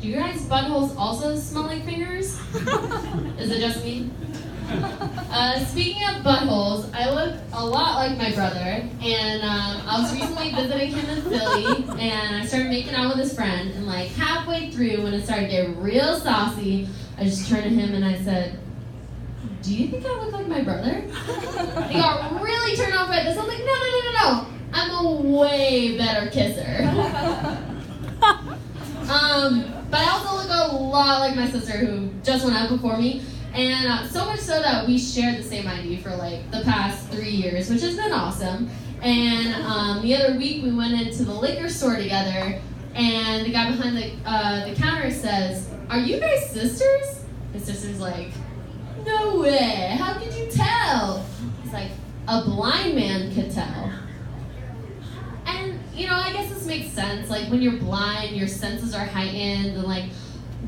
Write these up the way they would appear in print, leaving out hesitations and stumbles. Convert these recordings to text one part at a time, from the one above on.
Do your guys' buttholes also smell like fingers? Is it just me? Speaking of buttholes, I look a lot like my brother, and I was recently visiting him in Philly, and I started making out with his friend, and like halfway through, when it started to get real saucy, I just turned to him and I said, "Do you think I look like my brother?" He got really turned off by this. I was like, no. I'm a way better kisser. But I also look a lot like my sister who just went out before me. And so much so that we shared the same ID for like the past 3 years, which has been awesome. And the other week we went into the liquor store together, and the guy behind the counter says, "Are you guys sisters?" His sister's like, "No way, how could you tell?" He's like, "A blind man could tell." And, you know, I guess this makes sense. Like, when you're blind, your senses are heightened, and, like,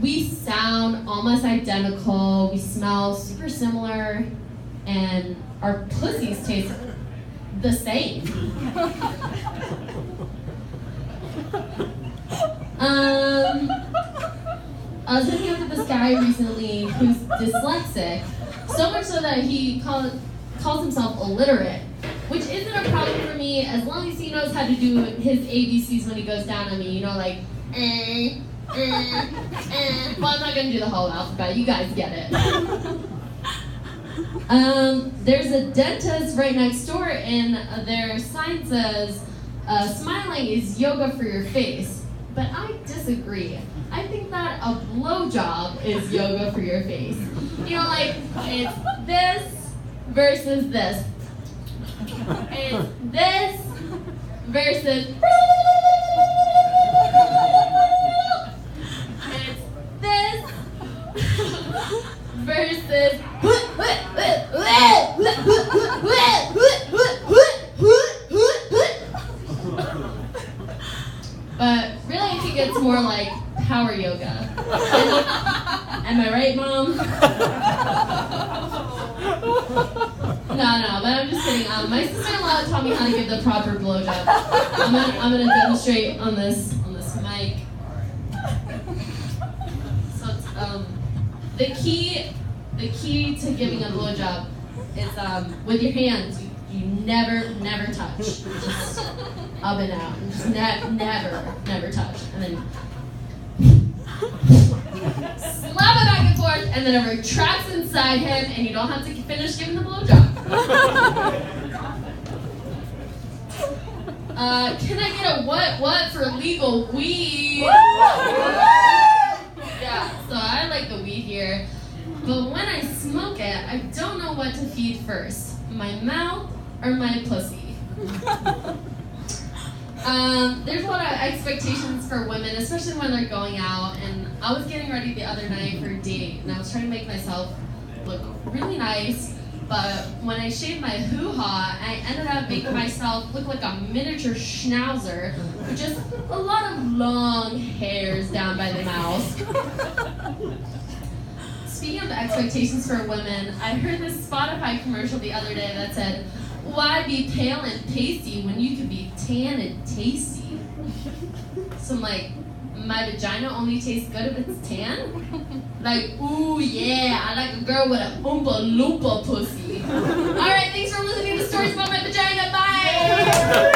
we sound almost identical, we smell super similar, and our pussies taste the same. I was hooking up with this guy recently who's dyslexic, so much so that he calls himself illiterate, which isn't a problem for me as long as he knows how to do his ABCs when he goes down on me, you know, like, Well, I'm not going to do the whole alphabet, you guys get it. There's a dentist right next door, and their sign says, "Smiling is yoga for your face." But I disagree. I think that a blowjob is yoga for your face. You know, like, it's this versus this. It's this versus... It's this versus... But really, I think it's more like power yoga. Am I right, Mom? No, but I'm just kidding. My sister-in-law taught me how to give the proper blowjob. I'm gonna demonstrate on this mic. So it's, the key to giving a blowjob is with your hands. You never touch. Just up and out. Just never touch. And then slap it back and forth, and then it retracts inside him, and you don't have to finish giving the blowjob. Can I get a what for legal weed? Yeah, so I like the weed here. But when I smoke it, I don't know what to feed first. My mouth or my pussy. There's a lot of expectations for women, especially when they're going out, and I was getting ready the other night for a date, and I was trying to make myself look really nice, but when I shaved my hoo-ha, I ended up making myself look like a miniature schnauzer with just a lot of long hairs down by the mouth. Speaking of expectations for women, I heard this Spotify commercial the other day that said, "Why be pale and pasty when you can be tan and tasty?" So I'm like, my vagina only tastes good if it's tan? Like, ooh yeah, I like a girl with a Oompa Loompa pussy. Alright, thanks for listening to stories about my vagina. Bye!